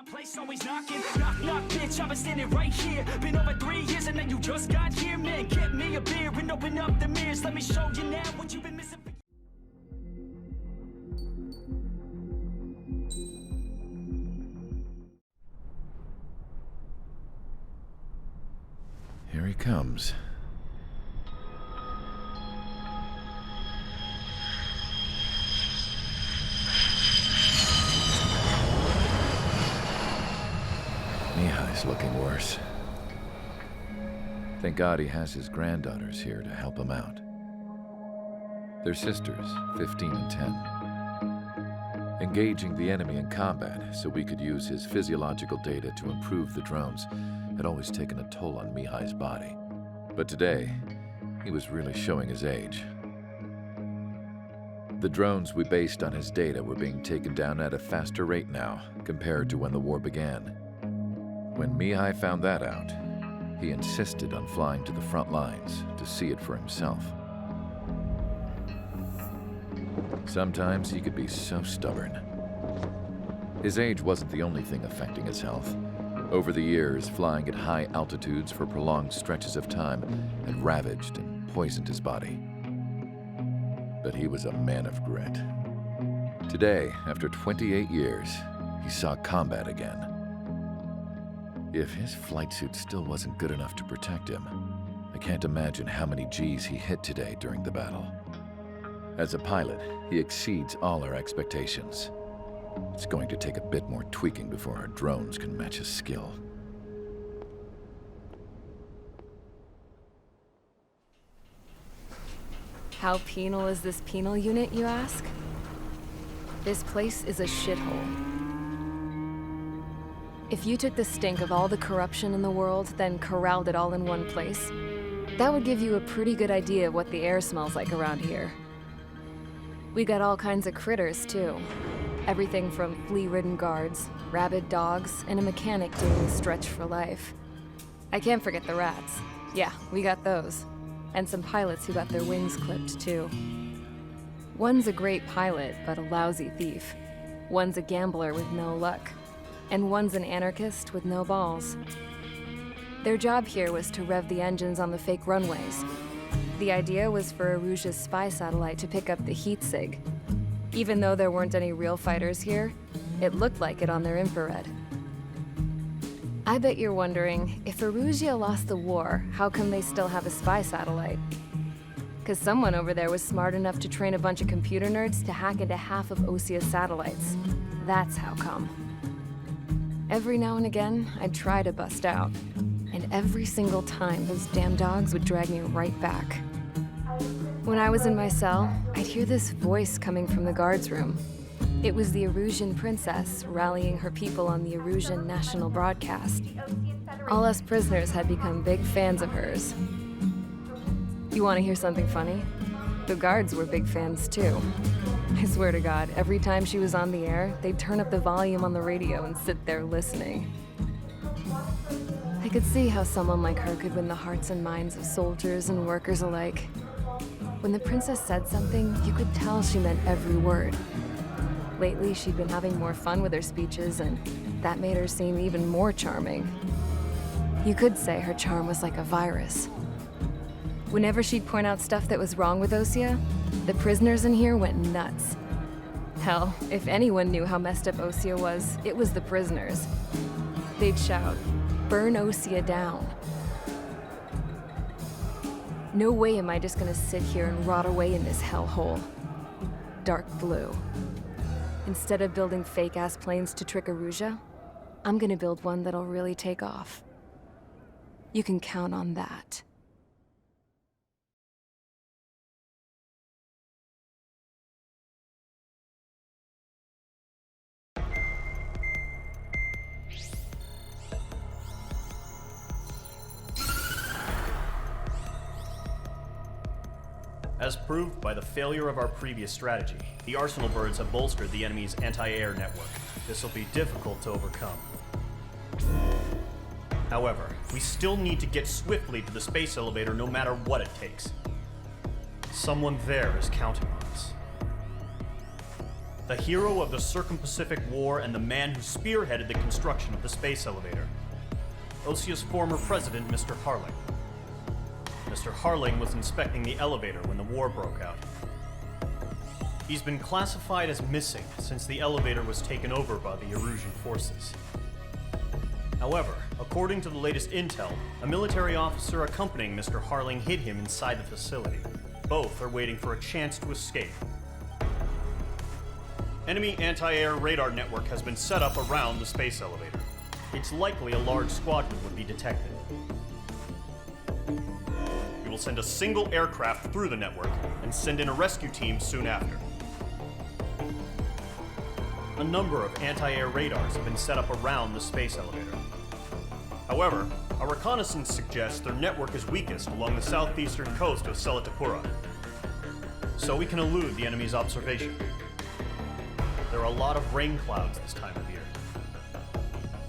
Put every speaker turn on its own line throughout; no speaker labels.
place always knocking. Knock, knock, bitch, I've been standing right here. Been over 3 years and now you just got here. Man, get me a beer and open up the mirrors. Let me show you now what you've been missing.
Here he comes. Mihai's looking worse. Thank God he has his granddaughters here to help him out. They're sisters, 15 and 10. Engaging the enemy in combat so we could use his physiological data to improve the drones had always taken a toll on Mihai's body. But today, he was really showing his age. The drones we based on his data were being taken down at a faster rate now compared to when the war began. When Mihai found that out, he insisted on flying to the front lines to see it for himself. Sometimes he could be so stubborn. His age wasn't the only thing affecting his health. Over the years, flying at high altitudes for prolonged stretches of time had ravaged and poisoned his body. But he was a man of grit. Today, after 28 years, he saw combat again. If his flight suit still wasn't good enough to protect him, I can't imagine how many G's he hit today during the battle. As a pilot, he exceeds all our expectations. It's going to take a bit more tweaking before our drones can match his skill.
How penal is this penal unit, you ask? This place is a shithole. If you took the stink of all the corruption in the world, then corralled it all in one place, that would give you a pretty good idea of what the air smells like around here. We got all kinds of critters, too. Everything from flea-ridden guards, rabid dogs, and a mechanic doing the stretch for life. I can't forget the rats. Yeah, we got those. And some pilots who got their wings clipped, too. One's a great pilot, but a lousy thief. One's a gambler with no luck. And one's an anarchist with no balls. Their job here was to rev the engines on the fake runways. The idea was for Erusia's spy satellite to pick up the heat sig. Even though there weren't any real fighters here, it looked like it on their infrared. I bet you're wondering, if Erusia lost the war, how come they still have a spy satellite? 'Cause someone over there was smart enough to train a bunch of computer nerds to hack into half of Osia's satellites. That's how come. Every now and again, I'd try to bust out. And every single time, those damn dogs would drag me right back. When I was in my cell, I'd hear this voice coming from the guards room. It was the Erusian princess rallying her people on the Erusian national broadcast. All us prisoners had become big fans of hers. You want to hear something funny? The guards were big fans too. I swear to God, every time she was on the air, they'd turn up the volume on the radio and sit there listening. I could see how someone like her could win the hearts and minds of soldiers and workers alike. When the princess said something, you could tell she meant every word. Lately, she'd been having more fun with her speeches, and that made her seem even more charming. You could say her charm was like a virus. Whenever she'd point out stuff that was wrong with Osia, the prisoners in here went nuts. Hell, if anyone knew how messed up Osia was, it was the prisoners. They'd shout, "Burn Osia down." No way am I just gonna sit here and rot away in this hellhole. Dark blue. Instead of building fake-ass planes to trick Erusia, I'm gonna build one that'll really take off. You can count on that.
As proved by the failure of our previous strategy, the Arsenal birds have bolstered the enemy's anti-air network. This will be difficult to overcome. However, we still need to get swiftly to the space elevator no matter what it takes. Someone there is counting on us. the hero of the Circum-Pacific War and the man who spearheaded the construction of the space elevator. OSEA's former president, Mr. Harling. Mr. Harling was inspecting the elevator when the war broke out. He's been classified as missing since the elevator was taken over by the Erusian forces. However, according to the latest intel, a military officer accompanying Mr. Harling hid him inside the facility. Both are waiting for a chance to escape. Enemy anti-air radar network has been set up around the space elevator. It's likely a large squadron would be detected. We will send a single aircraft through the network and send in a rescue team soon after. A number of anti-air radars have been set up around the space elevator. However, our reconnaissance suggests their network is weakest along the southeastern coast of Selatapura, so we can elude the enemy's observation. There are a lot of rain clouds this time of year.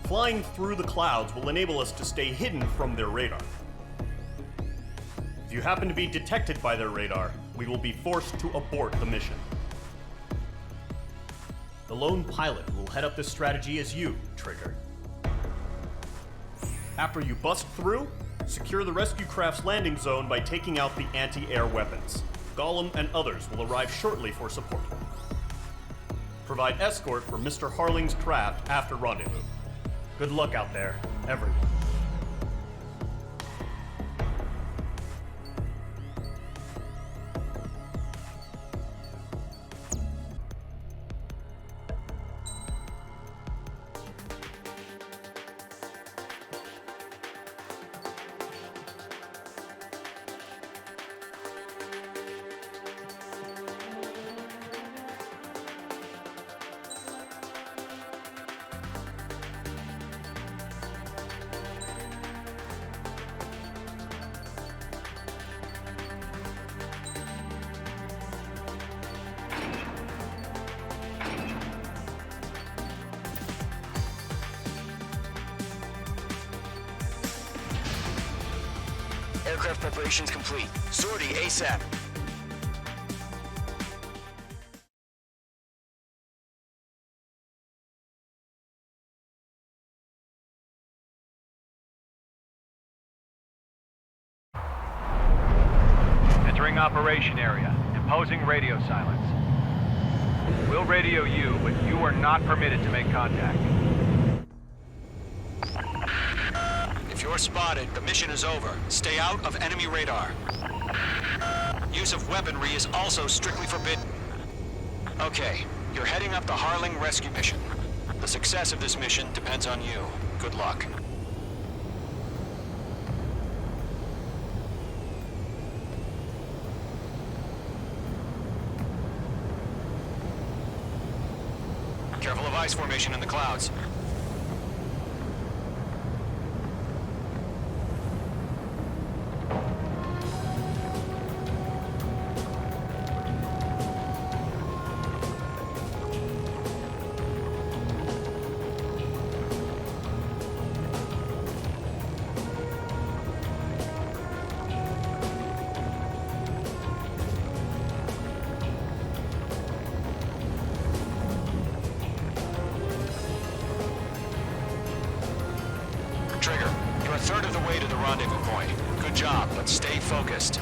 Flying through the clouds will enable us to stay hidden from their radar. If you happen to be detected by their radar, we will be forced to abort the mission. The lone pilot who will head up this strategy is you, Trigger. After you bust through, secure the rescue craft's landing zone by taking out the anti-air weapons. Gollum and others will arrive shortly for support. Provide escort for Mr. Harling's craft after rendezvous. Good luck out there, everyone.
Aircraft preparations complete. Sortie ASAP.
Entering operation area. Imposing radio silence. We'll radio you, but you are not permitted to make contact.
If you're spotted, the mission is over. Stay out of enemy radar. Use of weaponry is also strictly forbidden. Okay, you're heading up the Harling rescue mission. The success of this mission depends on you. Good luck. Careful of ice formation in the clouds. Trigger, you're a third of the way to the rendezvous point. Good job, but stay focused.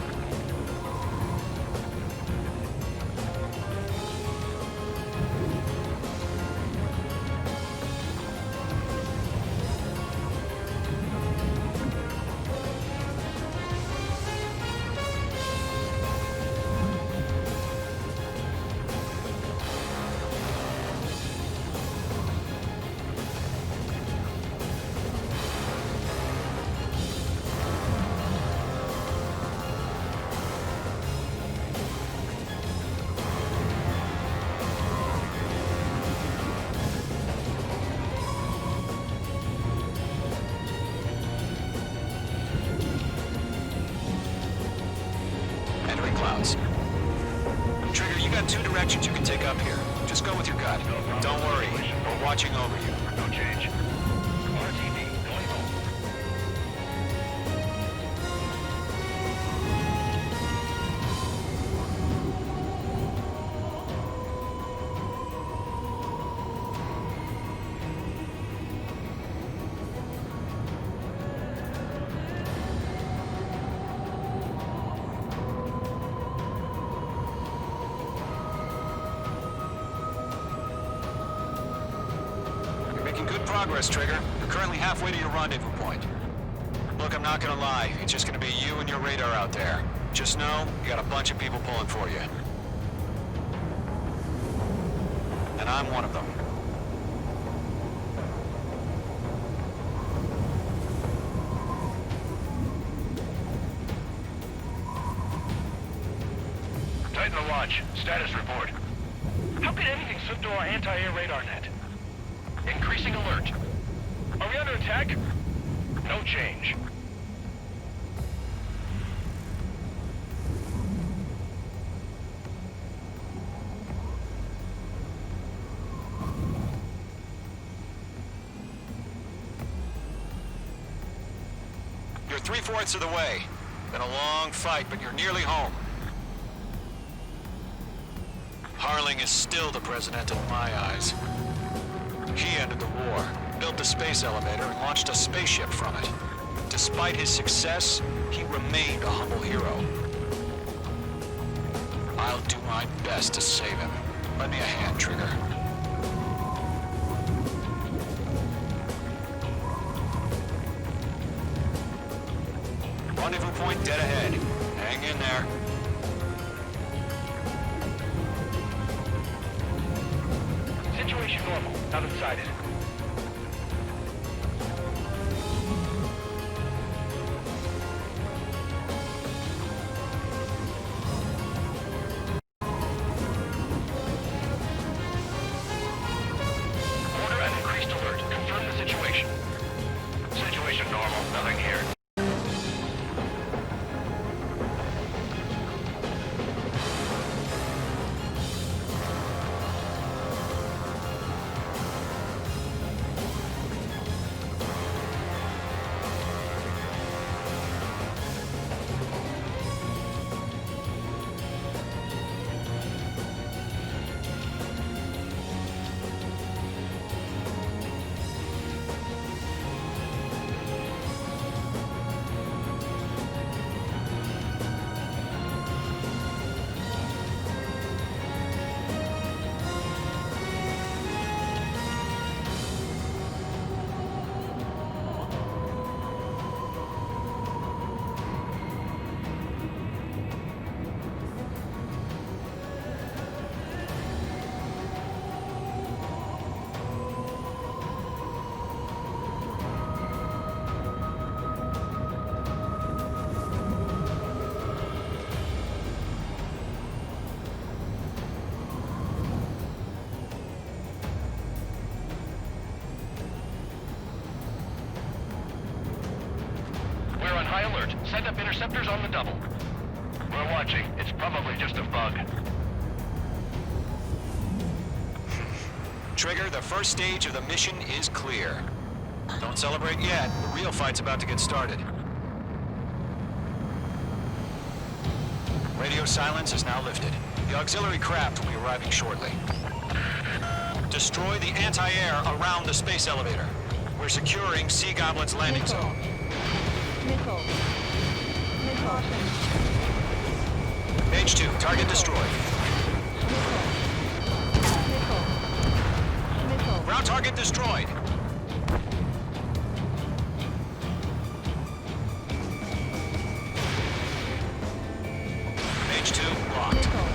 Entering clouds. Trigger, you got two directions you can take up here. Just go with your gut. Don't worry, we're watching over you.
No change. RTD, going home.
Good progress, Trigger. You're currently halfway to your rendezvous point. Look, I'm not gonna lie. It's just gonna be you and your radar out there. Just know, you got a bunch of people pulling for you. And I'm one of them.
Titan the watch. Status report. How could anything slip through our anti-air radar net? Increasing alert. Are we under attack? No change.
You're 3/4 of the way. Been a long fight, but you're nearly home. Harling is still the president in my eyes. He ended the war, built the space elevator, and launched a spaceship from it. Despite his success, he remained a humble hero. I'll do my best to save him. Lend me a hand, Trigger. Rendezvous point dead ahead. Hang in there.
Situation normal. Not sighted. Order an increased alert. Confirm the situation. Situation normal. Nothing here. High alert. Send up interceptors on the double. We're watching. It's probably just a bug.
Trigger, the first stage of the mission is clear. Don't celebrate yet. The real fight's about to get started. Radio silence is now lifted. The auxiliary craft will be arriving shortly. Destroy the anti-air around the space elevator. We're securing Sea Goblin's landing zone.
Nickel. Nickel.
Page 2, target destroyed.
Nickel. Nickel.
Ground target destroyed. Page 2, locked.
Nickel.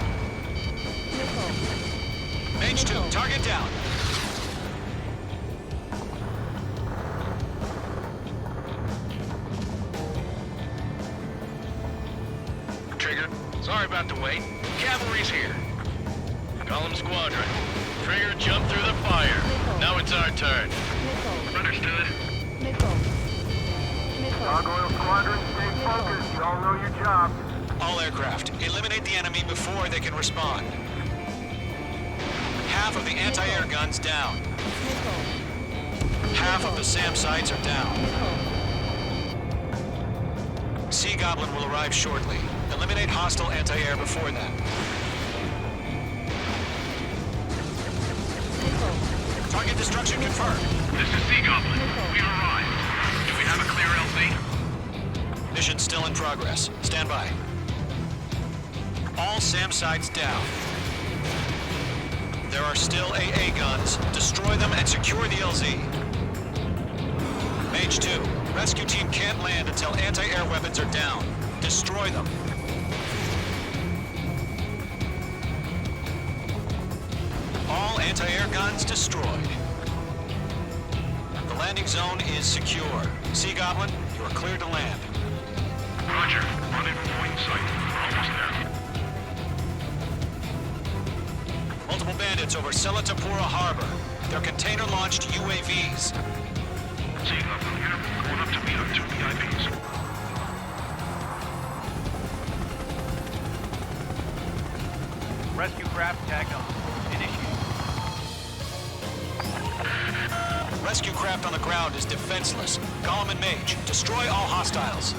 Nickel.
Page 2, target down.
Trigger, sorry about the wait. Cavalry's here. Call them squadron. Trigger jumped through the fire. Now it's our turn.
Nickel.
Understood.
Nickel. Nickel.
Gargoyle Squadron, stay focused. You all know your job.
All aircraft, eliminate the enemy before they can respond. Half of the anti-air guns down.
Nickel.
Half of the SAM sites are down. Sea Goblin will arrive shortly. Eliminate hostile anti-air before then. Target destruction confirmed.
This is Sea Goblin. We've arrived. Do we have a clear LZ?
Mission still in progress. Stand by. All SAM sites down. There are still AA guns. Destroy them and secure the LZ. Mage 2, rescue team can't land until anti-air weapons are down. Destroy them. All anti-air guns destroyed. The landing zone is secure. Sea Goblin, you are cleared to land.
Roger. Running point sight. Almost there.
Multiple bandits over Selatapura Harbor. They're container-launched UAVs.
Seeing up from here. Going up to meet our 2 VIPs.
Rescue craft tagged on. Initiate.
Rescue craft on the ground is defenseless. Gollum and Mage, destroy all hostiles.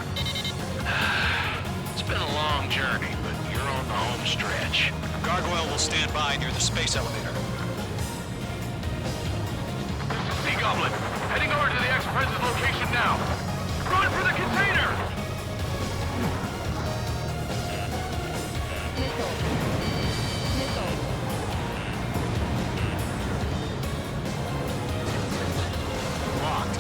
It's been a long journey, but you're on the home stretch.
Gargoyle will stand by near the space elevator.
Sea Goblin, heading over to the ex-president's location now. Run for the container!
Locked.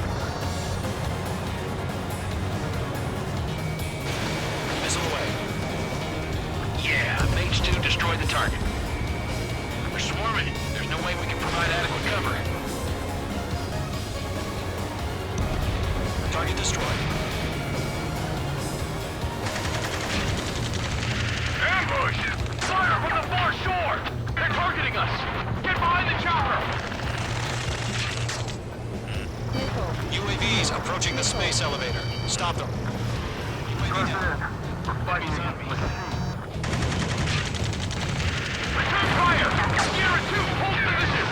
Missile away.
Yeah, Mage 2 destroyed the target. We're swarming. There's no way we can provide adequate cover.
Target destroyed.
Ambush! Fire from the far shore! They're targeting us! Get behind the chopper!
UAVs approaching the space elevator. Stop them. UAV down.
Fighting the
Return fire! Sierra 2, hold position!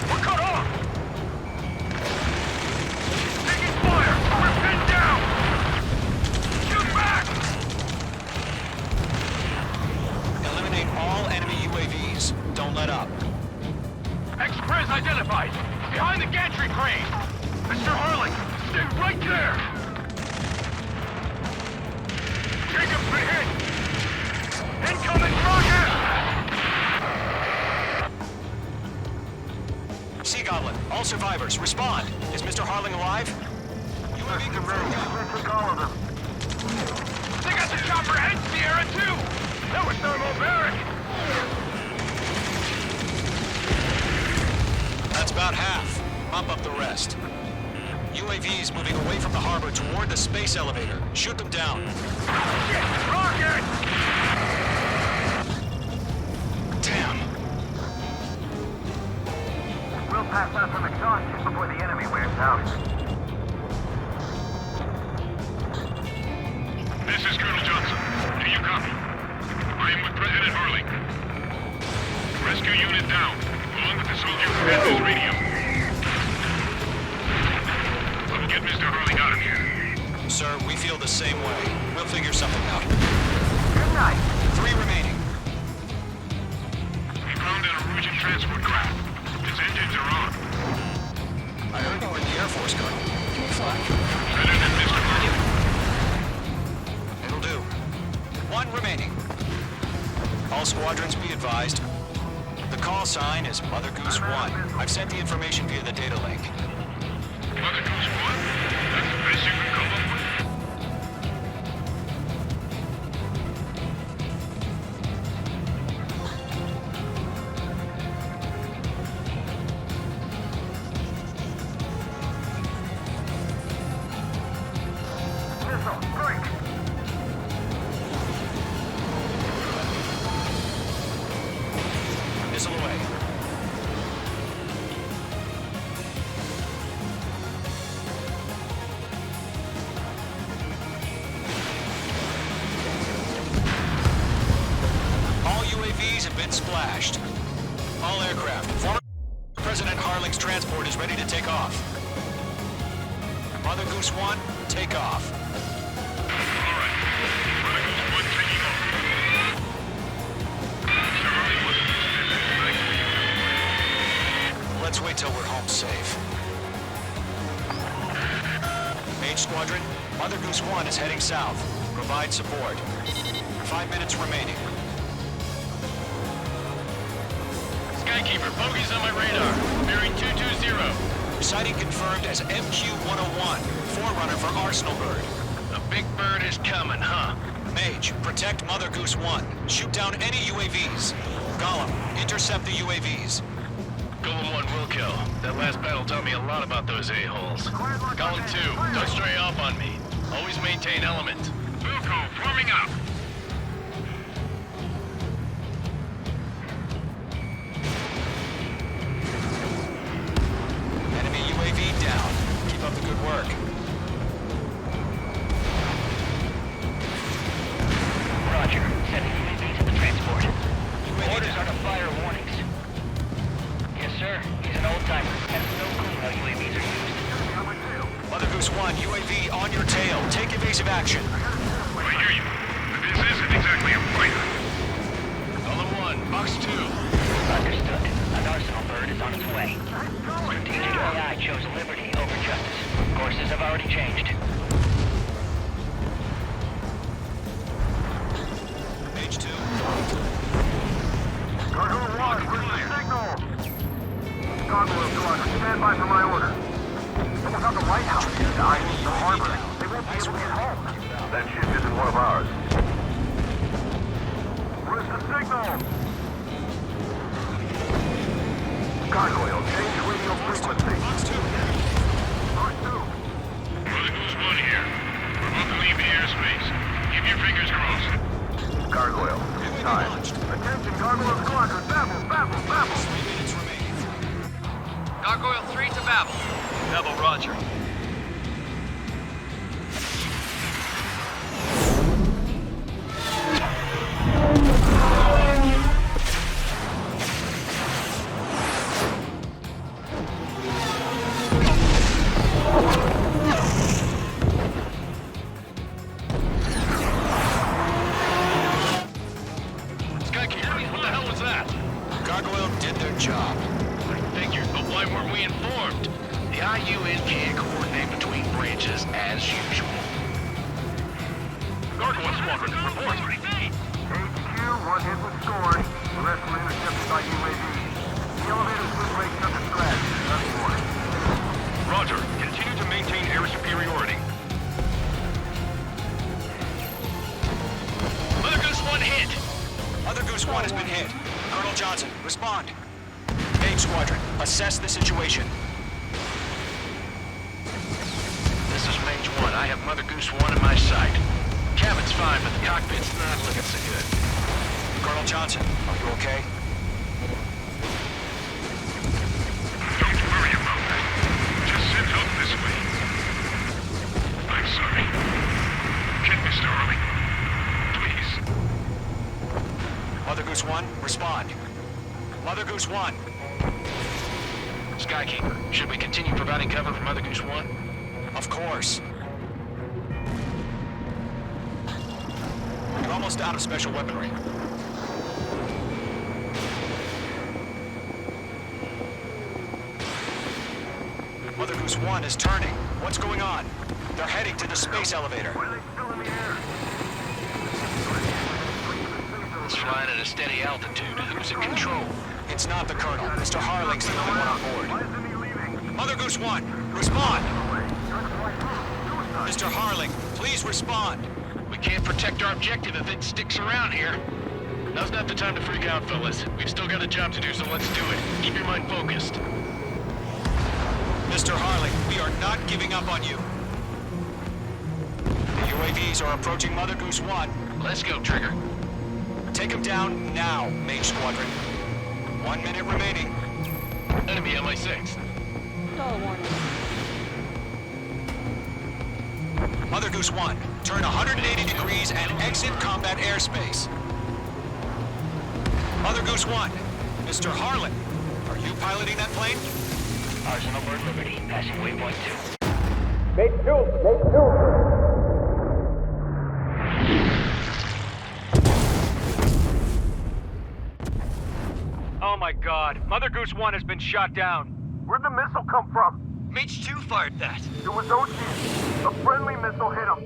We're cut off! Taking fire! We're pinned down! Shoot back!
Eliminate all enemy UAVs. Don't let up.
Express identified! Behind the gantry crane! Mr. Harling, stay right there! Jacob's been hit! Incoming rocket!
Sea Goblin, all survivors, respond. Is Mr. Harling alive? UAV confirmed.
Take all of them.
They got the chopper and Sierra too! That was thermobaric!
That's about half. Bump up the rest. UAVs moving away from the harbor toward the space elevator. Shoot them down.
Shit! Rocket!
Damn.
We'll pass out some exhaustion before the enemy wears out.
This is Colonel Johnson. Do you copy? I am with President Harling. Rescue unit down, along with the soldier who has his radio. We'll get Mr. Harling out of here.
Sir, we feel the same way. We'll figure something out.
Good night.
3 remaining.
We found an Erusian transport craft. Its engines are on.
I heard you were in the Air Force, Colonel. Can you fly?
Better than Mr. Harling.
It'll do. 1 remaining. All squadrons be advised. The call sign is Mother Goose 1. I've sent the information via the data link.
Mother Goose 1? That's the best you can come up with?
Missile, break.
Missile away. All UAVs have been splashed. All aircraft. Former President Harling's transport is ready to take off. Mother Goose 1, take off.
All right. Mother Goose 1 taking off. Mr. Harling wasn't suspicious. Thanks for you.
Let's wait till we're home safe. Mage Squadron, Mother Goose 1 is heading south. Provide support. 5 minutes remaining.
Skykeeper, bogeys on my radar. Bearing 220.
Sighting confirmed as MQ-101, forerunner for Arsenal Bird.
A big bird is coming, huh?
Mage, protect Mother Goose 1. Shoot down any UAVs. Gollum, intercept the UAVs.
Golem 1 will kill. That last battle taught me a lot about those a-holes. Golem 2, don't stray off on me. Always maintain element. Wilco, forming up.
Enemy UAV down. Keep up the good work.
Roger. Sending UAV to the transport.
Orders
are to fire warnings. Yes, sir. He's an old-timer. Has no clue how UAVs are used.
Mother Goose 1, UAV on your tail. Take evasive action.
I hear you. But this isn't exactly a fighter. Golem 1, box 2.
Understood. An Arsenal Bird is on its way. Strategic AI chose liberty over justice. Courses have already changed.
Page 2.
Gargoyle 1, where's the signal? Gargoyle 2, stand by for my order. Someone's on the White House. I need the harbor. They won't be able to get home. That ship isn't one of ours. Where's the signal? Gargoyle, change radio frequency.
Box 2.
Box 2.
Mother Goose 1 here. We're about to leave the airspace. Keep your fingers crossed.
Gargoyle, it's time. Attention, Gargoyle Squadron. Babel.
3 minutes remaining.
Gargoyle 3 to Babel.
Babel, roger. Skykeeper, what the hell was that?
Gargoyle did their job.
I figured, but why weren't we informed? The IUN can't coordinate between branches as usual. Gargoyle Squadron, report.
HQ, one hit was scored. The rest were intercepted by UAV. The elevator's swim rate took a scratch. Nothing more.
Roger, continue to maintain air superiority. Mother Goose 1 hit.
Mother Goose 1 has been hit. Colonel Johnson, respond. Mage Squadron, assess the situation.
This is Mage 1. I have Mother Goose 1 in my sight. Cabin's fine, but the cockpit's not looking so good.
Colonel Johnson, are you okay?
Don't worry about that. Just sit up this way. I'm sorry. Get Mr. Early. Please.
Mother Goose 1, respond. Mother Goose 1.
Skykeeper, should we continue providing cover for Mother Goose 1?
Of course. You're almost out of special weaponry. Mother Goose 1 is turning. What's going on? They're heading to the space elevator.
Why are they still in the air?
It's flying at a steady altitude. Who's in control?
It's not the Colonel. Mr. Harling's the only one on
Why
board.
isn't he leaving?
Mother Goose 1, respond!
Trying to fly through. Suicide.
Mr. Harling, please respond.
We can't protect our objective if it sticks around here. Now's not the time to freak out, fellas. We've still got a job to do, so let's do it. Keep your mind focused.
Mr. Harling, we are not giving up on you. The UAVs are approaching Mother Goose 1.
Let's go, Trigger.
Take them down now, Mage Squadron. 1 minute remaining.
Enemy MI6.
Mother Goose 1, turn 180 degrees and exit combat airspace. Mother Goose 1, Mr. Harlan, are you piloting that plane?
Arsenal Bird Liberty, passing waypoint 2.
Oh my god. Mother Goose 1 has been shot down.
Where'd the missile come from?
Mage 2 fired that.
It was Ocean. A friendly missile hit him.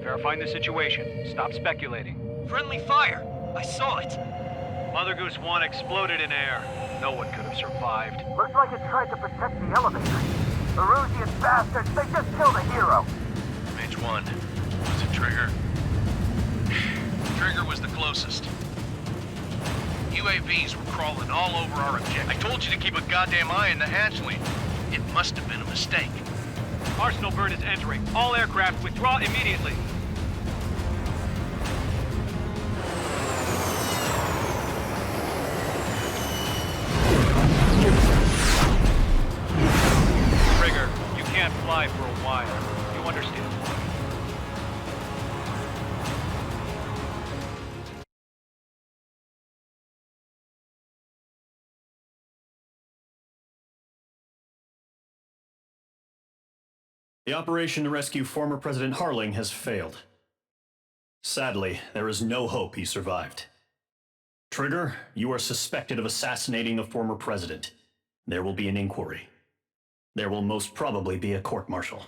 Verifying the situation. Stop speculating. Friendly fire. I saw it. Mother Goose 1 exploded in air. No one could have survived.
Looks like it tried to protect the elevator. Erusian bastards, they just killed a hero.
Mage 1. Was it Trigger? Trigger was the closest. UAVs were crawling all over our objective. I told you to keep a goddamn eye on the hatchling. It must have been a mistake.
Arsenal bird is entering. All aircraft withdraw immediately. Trigger, you can't fly for a while. You understand?
The operation to rescue former President Harling has failed. Sadly, there is no hope he survived. Trigger, you are suspected of assassinating the former president. There will be an inquiry. There will most probably be a court-martial.